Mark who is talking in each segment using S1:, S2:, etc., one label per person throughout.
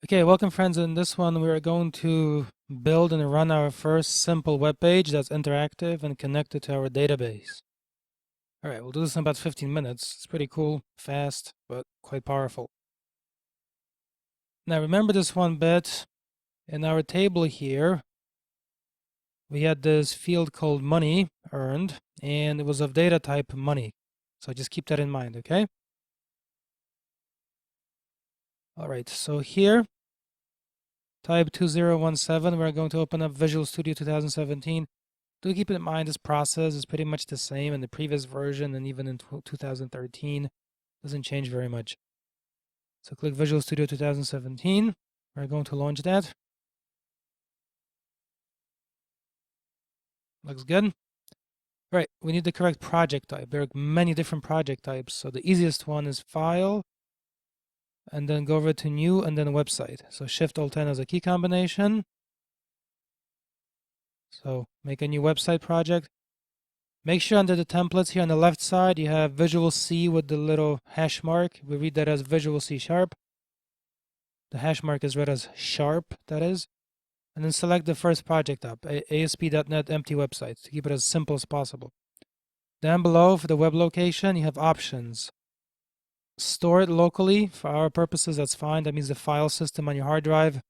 S1: Okay, welcome friends. In this one, we are going to build and run our first simple web page that's interactive and connected to our database. All right, we'll do this in about 15 minutes. It's pretty cool, fast, but quite powerful. Now remember this one bit. In our table here, we had this field called money earned, and it was of data type money. So just keep that in mind, okay? All right, so here, type 2017, we're going to open up Visual Studio 2017. Do keep in mind this process is pretty much the same in the previous version and even in 2013. Doesn't change very much. So click Visual Studio 2017. We're going to launch that. Looks good. Right, we need the correct project type. There are many different project types. So the easiest one is File, and then go over to New, and then Website. So Shift-Alt-10 as a key combination. So make a new website project. Make sure under the templates here on the left side, you have Visual C with the little hash mark. We read that as Visual C Sharp. The hash mark is read as sharp, that is. And then select the first project up, ASP.NET empty website, to keep it as simple as possible. Down below, for the web location, you have options. Store it locally. For our purposes, that's fine. That means the file system on your hard drive.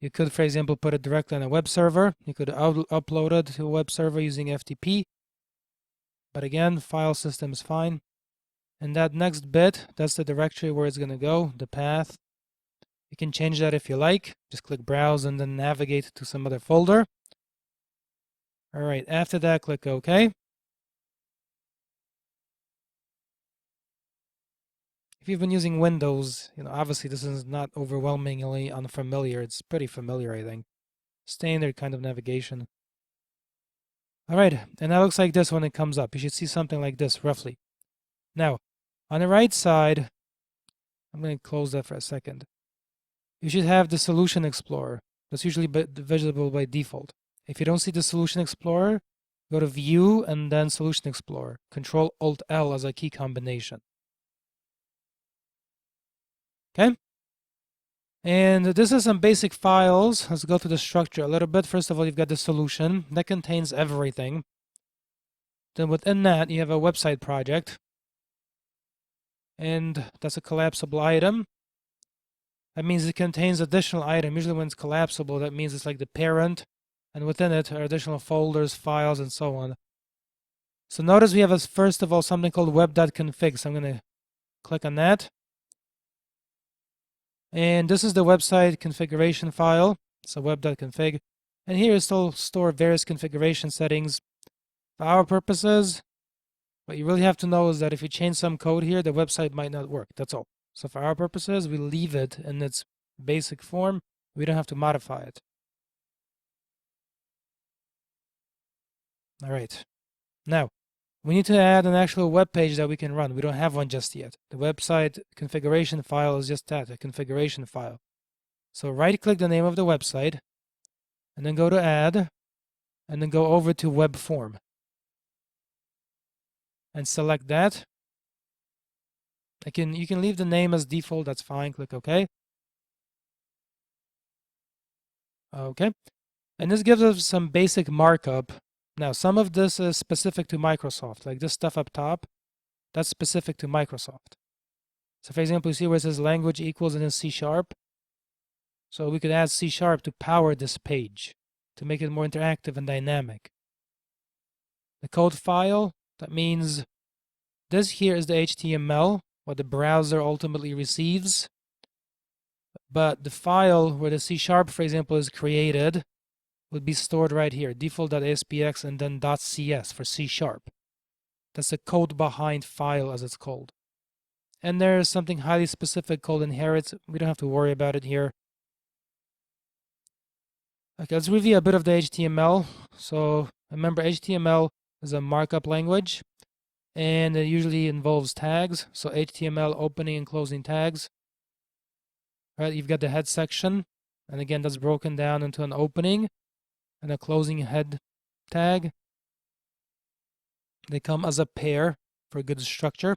S1: You could, for example, put it directly on a web server. You could upload it to a web server using FTP. But again, file system is fine. And that next bit, that's the directory where it's going to go, the path. You can change that if you like. Just click Browse and then navigate to some other folder. All right, after that, click OK. If you've been using Windows, obviously this is not overwhelmingly unfamiliar. It's pretty familiar, I think. Standard kind of navigation. All right, and that looks like this when it comes up. You should see something like this, roughly. Now, on the right side, I'm going to close that for a second. You should have the Solution Explorer. That's usually visible by default. If you don't see the Solution Explorer, go to View and then Solution Explorer. Control-Alt-L as a key combination. Okay? And this is some basic files. Let's go through the structure a little bit. First of all, you've got the solution. That contains everything. Then within that, you have a website project. And that's a collapsible item. That means it contains additional item. Usually when it's collapsible, that means it's like the parent. And within it are additional folders, files, and so on. So notice we have, first of all, something called web.config. So I'm going to click on that. And this is the website configuration file. So web.config. And here is still store various configuration settings. For our purposes, what you really have to know is that if you change some code here, the website might not work. That's all. So for our purposes, we leave it in its basic form. We don't have to modify it. All right. Now, we need to add an actual web page that we can run. We don't have one just yet. The website configuration file is just that, a configuration file. So right-click the name of the website, and then go to Add, and then go over to Web Form. And select that. You can leave the name as default, that's fine. Click OK. Okay. And this gives us some basic markup. Now, some of this is specific to Microsoft, like this stuff up top. That's specific to Microsoft. So for example, you see where it says language equals and then C#. So we could add C# to power this page, to make it more interactive and dynamic. The code file, that means this here is the HTML, what the browser ultimately receives. But the file where the C#, for example, is created would be stored right here, default.aspx and then .cs for C#. That's the code behind file, as it's called. And there's something highly specific called inherit. We don't have to worry about it here. Okay, let's review a bit of the HTML. So remember, HTML is a markup language, and it usually involves tags. So HTML opening and closing tags. Right, you've got the head section, and again, that's broken down into an opening and a closing head tag. They come as a pair for good structure.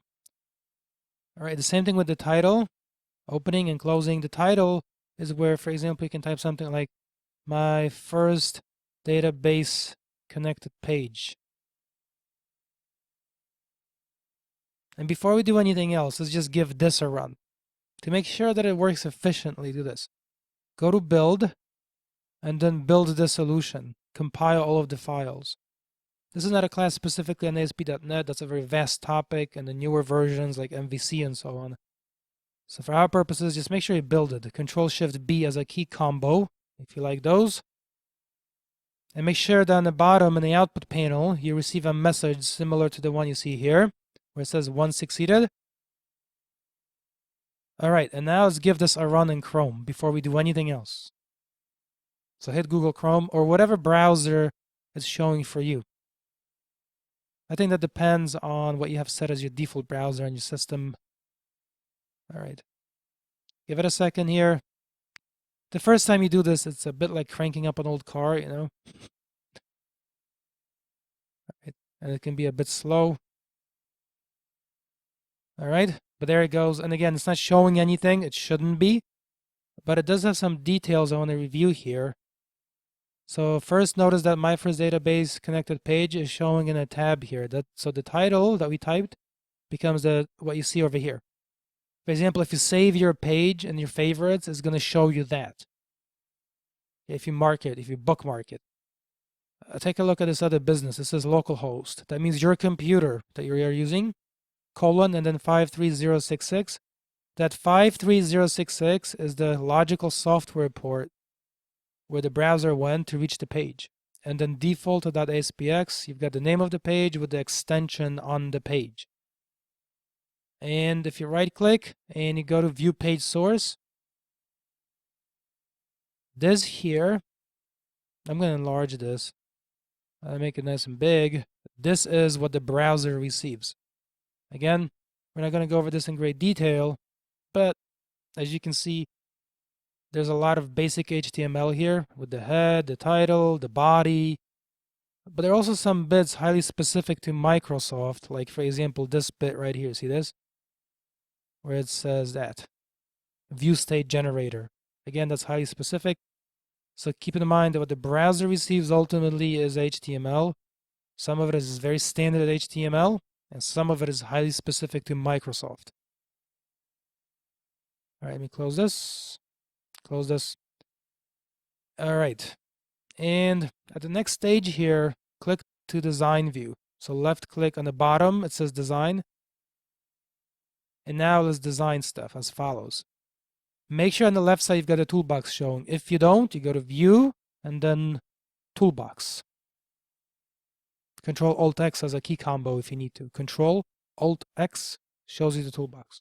S1: All right, the same thing with the title, opening and closing. The title is where, for example, you can type something like my first database connected page. And before we do anything else, let's just give this a run. To make sure that it works efficiently, do this. Go to build, and then build the solution. Compile all of the files. This is not a class specifically on ASP.NET. That's a very vast topic, and the newer versions like MVC and so on. So for our purposes, just make sure you build it. Control-Shift-B as a key combo, if you like those. And make sure that on the bottom in the output panel, you receive a message similar to the one you see here, where it says 1 succeeded. All right, and now let's give this a run in Chrome before we do anything else. So hit Google Chrome or whatever browser is showing for you. I think that depends on what you have set as your default browser on your system. All right, give it a second here. The first time you do this, it's a bit like cranking up an old car, you know. All right. And it can be a bit slow. All right, but there it goes. And again, it's not showing anything. It shouldn't be, but it does have some details I want to review here. So first, notice that my first database connected page is showing in a tab here. So the title that we typed becomes what you see over here. For example, if you save your page in your favorites, it's going to show you that. If you mark it, if you bookmark it. Take a look at this other business. This is localhost. That means your computer that you are using, colon, and then 53066. That 53066 is the logical software port where the browser went to reach the page. And then default.aspx, you've got the name of the page with the extension on the page. And if you right click and you go to view page source, this here, I'm going to enlarge this. I'll make it nice and big. This is what the browser receives. Again, we're not going to go over this in great detail, but as you can see, there's a lot of basic HTML here with the head, the title, the body. But there are also some bits highly specific to Microsoft, like for example, this bit right here. See this? Where it says that. View state generator. Again, that's highly specific. So keep in mind that what the browser receives ultimately is HTML. Some of it is very standard HTML, and some of it is highly specific to Microsoft. All right, let me close this. Close this. All right. And at the next stage here, click to design view. So left click on the bottom, it says design. And now let's design stuff as follows. Make sure on the left side you've got a toolbox showing. If you don't, you go to view and then toolbox. Control Alt X as a key combo if you need to. Control Alt X shows you the toolbox.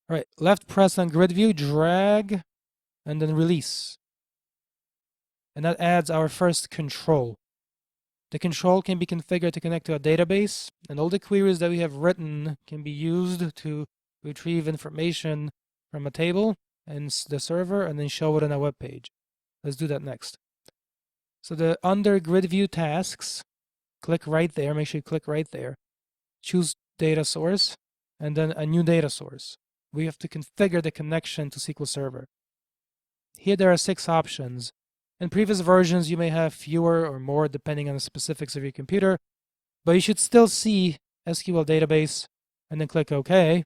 S1: All right, left press on grid view, drag, and then release. And that adds our first control. The control can be configured to connect to a database, and all the queries that we have written can be used to retrieve information from a table and the server and then show it on a web page. Let's do that next. So under grid view tasks, click right there, make sure you click right there. Choose data source and then a new data source. We have to configure the connection to SQL Server. Here there are 6 options. In previous versions, you may have fewer or more depending on the specifics of your computer, but you should still see SQL database and then click OK.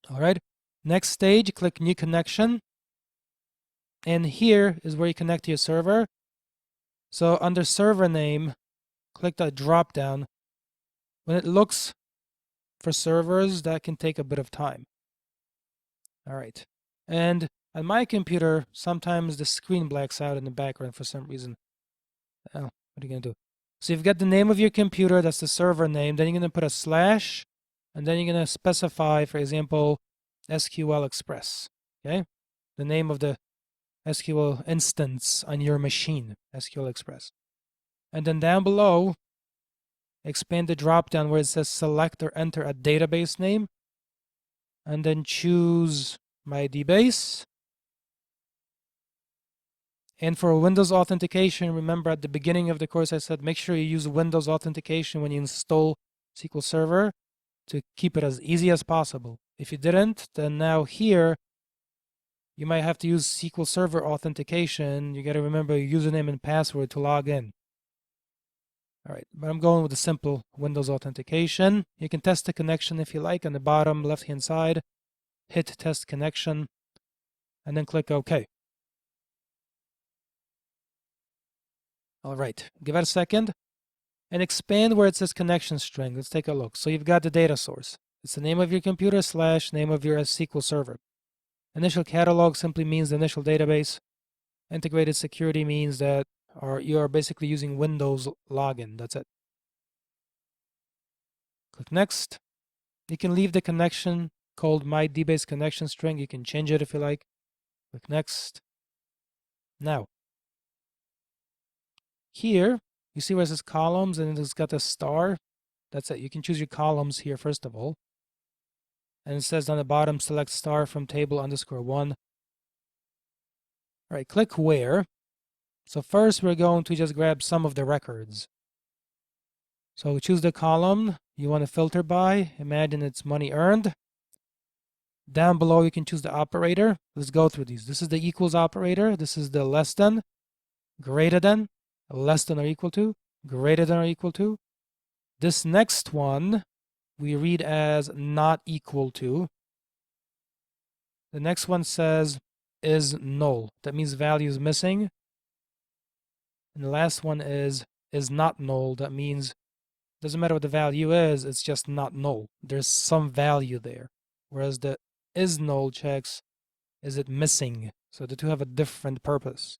S1: All right, next stage, click New Connection. And here is where you connect to your server. So under server name, click that drop down. When it looks for servers, that can take a bit of time. All right. And on my computer, sometimes the screen blacks out in the background for some reason. Oh, what are you going to do? So you've got the name of your computer, that's the server name. Then you're going to put a slash, and then you're going to specify, for example, SQL Express. Okay? The name of the SQL instance on your machine, SQL Express. And then down below, expand the drop down where it says select or enter a database name, and then choose my DBase. And for Windows authentication, remember at the beginning of the course I said make sure you use Windows authentication when you install SQL Server to keep it as easy as possible. If you didn't, then now here, you might have to use SQL Server authentication. You got to remember your username and password to log in. All right, but I'm going with the simple Windows authentication. You can test the connection if you like on the bottom left-hand side. Hit test connection, and then click OK. All right, give it a second and expand where it says connection string. Let's take a look. So you've got the data source. It's the name of your computer / name of your SQL server. Initial catalog simply means the initial database. Integrated security means that you are basically using Windows login. That's it. Click next. You can leave the connection called my DBase connection string. You can change it if you like. Click next. Now, here, you see where it says columns and it's got a star. That's it. You can choose your columns here first of all. And it says on the bottom, select star from table _1. All right, click where. So first we're going to just grab some of the records. So choose the column you want to filter by. Imagine it's money earned. Down below you can choose the operator. Let's go through these. This is the equals operator. This is the less than, greater than, less than or equal to, greater than or equal to. This next one we read as not equal to. The next one says is null. That means value is missing. And the last one is not null. That means doesn't matter what the value is, it's just not null. There's some value there. Whereas the is null checks, is it missing? So the two have a different purpose.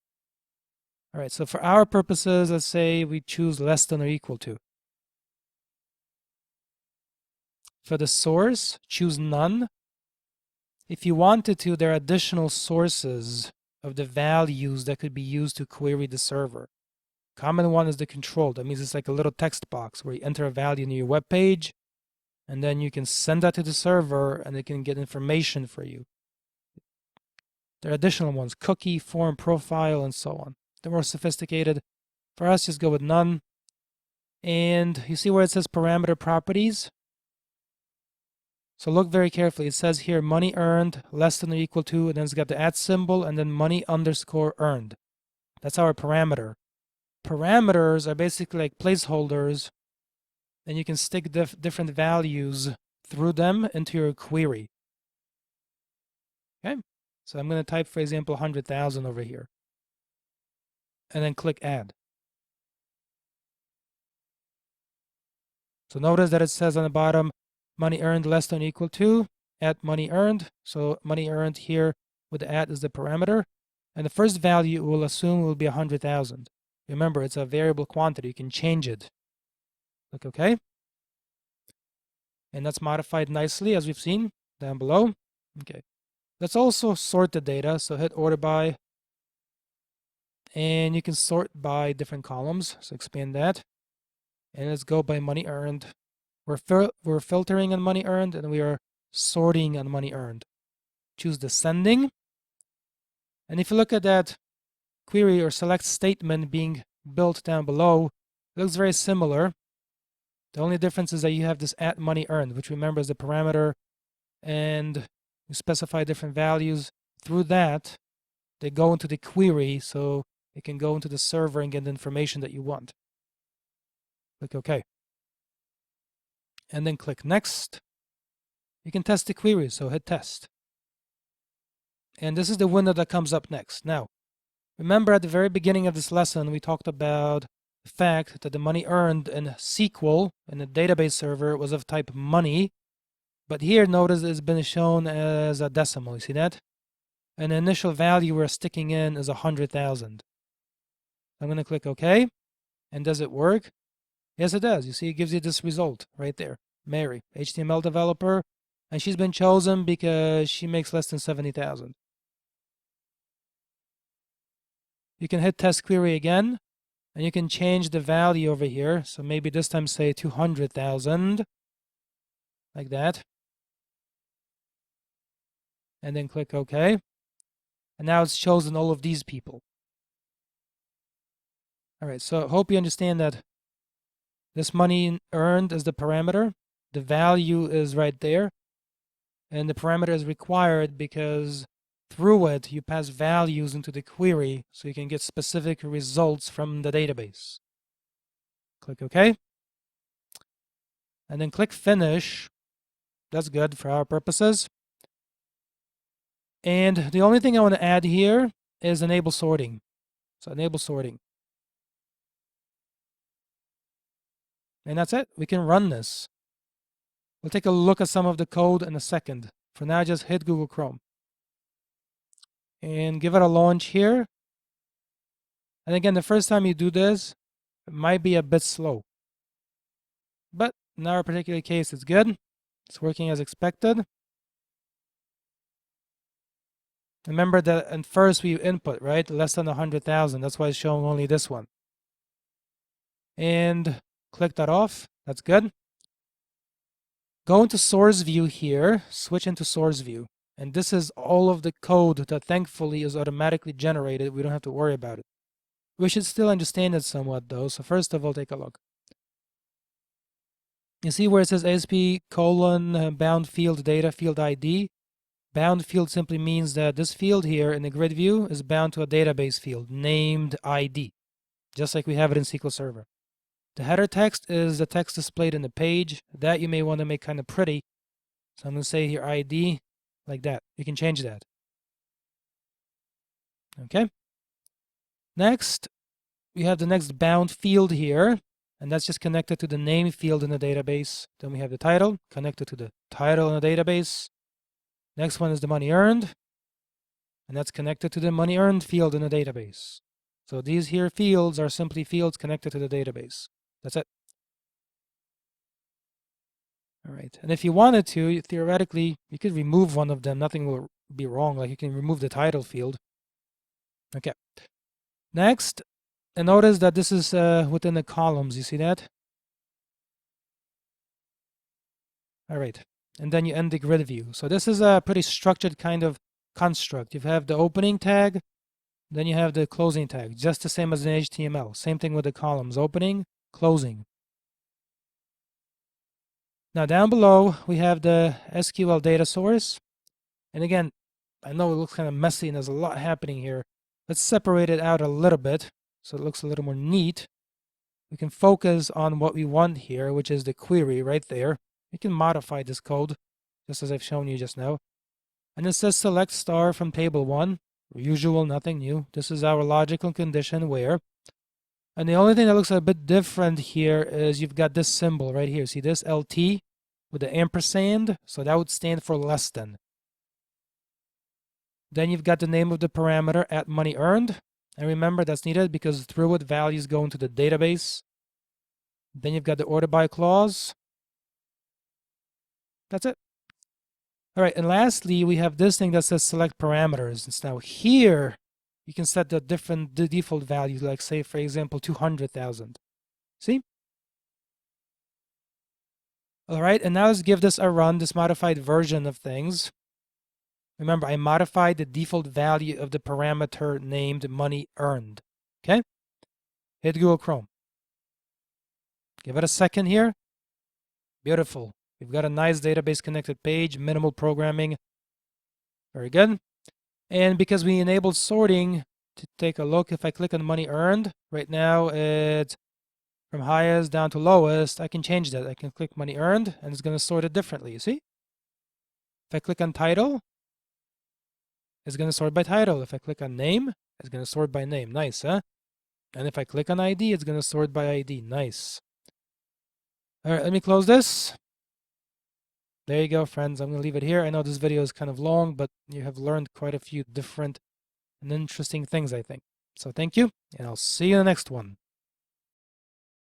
S1: All right, so for our purposes, let's say we choose less than or equal to. For the source, choose none. If you wanted to, there are additional sources of the values that could be used to query the server. Common one is the control. That means it's like a little text box where you enter a value in your web page, and then you can send that to the server and it can get information for you. There are additional ones, cookie, form, profile, and so on. They're more sophisticated. For us, just go with none. And you see where it says parameter properties? So look very carefully. It says here money earned less than or equal to, and then it's got the @ symbol, and then money _ earned. That's our parameter. Parameters are basically like placeholders, and you can stick different values through them into your query. Okay, so I'm going to type, for example, 100,000 over here, and then click add. So notice that it says on the bottom, money earned less than or equal to, @money earned. So money earned here with the @ is the parameter, and the first value we'll assume will be 100,000. Remember, it's a variable quantity. You can change it. Click OK. And that's modified nicely, as we've seen down below. Okay. Let's also sort the data. So hit order by. And you can sort by different columns. So expand that. And let's go by money earned. We're filtering on money earned, and we are sorting on money earned. Choose descending. And if you look at that query or select statement being built down below, it looks very similar. The only difference is that you have this @money earned, which remember is the parameter, and you specify different values. Through that, they go into the query, so it can go into the server and get the information that you want. Click OK. And then click next. You can test the query, so hit test. And this is the window that comes up next. Now, remember at the very beginning of this lesson, we talked about the fact that the money earned in SQL, in the database server, was of type money. But here, notice it's been shown as a decimal. You see that? And the initial value we're sticking in is 100,000. I'm going to click OK. And does it work? Yes, it does. You see, it gives you this result right there. Mary, HTML developer. And she's been chosen because she makes less than 70,000. You can hit test query again, and you can change the value over here. So maybe this time say 200,000, like that. And then click OK. And now it's chosen all of these people. All right, so I hope you understand that this money earned is the parameter. The value is right there. And the parameter is required because through it, you pass values into the query so you can get specific results from the database. Click OK. And then click Finish. That's good for our purposes. And the only thing I want to add here is enable sorting. So enable sorting. And that's it. We can run this. We'll take a look at some of the code in a second. For now, just hit Google Chrome. And give it a launch here. And again, the first time you do this, it might be a bit slow. But in our particular case, it's good. It's working as expected. Remember that at first we input, right? Less than 100,000. That's why it's showing only this one. And click that off. That's good. Go into source view here. Switch into source view. And this is all of the code that thankfully is automatically generated. We don't have to worry about it. We should still understand it somewhat though. So first of all, take a look. You see where it says ASP bound field data field ID? Bound field simply means that this field here in the grid view is bound to a database field named ID, just like we have it in SQL Server. The header text is the text displayed in the page. That you may want to make kind of pretty. So I'm going to say here ID like that. You can change that. Okay. Next, we have the next bound field here, and that's just connected to the name field in the database. Then we have the title connected to the title in the database. Next one is the money earned, and that's connected to the money earned field in the database. So these here fields are simply fields connected to the database. That's it. All right, and if you wanted to, theoretically, you could remove one of them. Nothing will be wrong. Like you can remove the title field. Okay. Next, and notice that this is within the columns. You see that? All right. And then you end the grid view. So this is a pretty structured kind of construct. You have the opening tag, then you have the closing tag, just the same as in HTML. Same thing with the columns, opening, closing. Now down below, we have the SQL data source. And again, I know it looks kind of messy and there's a lot happening here. Let's separate it out a little bit so it looks a little more neat. We can focus on what we want here, which is the query right there. We can modify this code, just as I've shown you just now. And it says select star from table 1. Usual, nothing new. This is our logical condition where. And the only thing that looks a bit different here is you've got this symbol right here. See this LT with the ampersand? So that would stand for less than. Then you've got the name of the parameter at money earned. And remember, that's needed because through it, values go into the database. Then you've got the order by clause. That's it. All right, and lastly, we have this thing that says select parameters. And so now here, you can set the default values, like say, for example, 200,000. See? All right, and now let's give this a run, this modified version of things. Remember, I modified the default value of the parameter named money earned. Okay? Hit Google Chrome. Give it a second here. Beautiful. We've got a nice database connected page, minimal programming. Very good. And because we enabled sorting, to take a look, if I click on money earned, right now it's from highest down to lowest. I can change that. I can click money earned and it's going to sort it differently. You see? If I click on title, it's going to sort by title. If I click on name, it's going to sort by name. Nice, huh? And if I click on ID, it's going to sort by ID. Nice. All right, let me close this. There you go, friends. I'm going to leave it here. I know this video is kind of long, but you have learned quite a few different and interesting things, I think. So thank you, and I'll see you in the next one.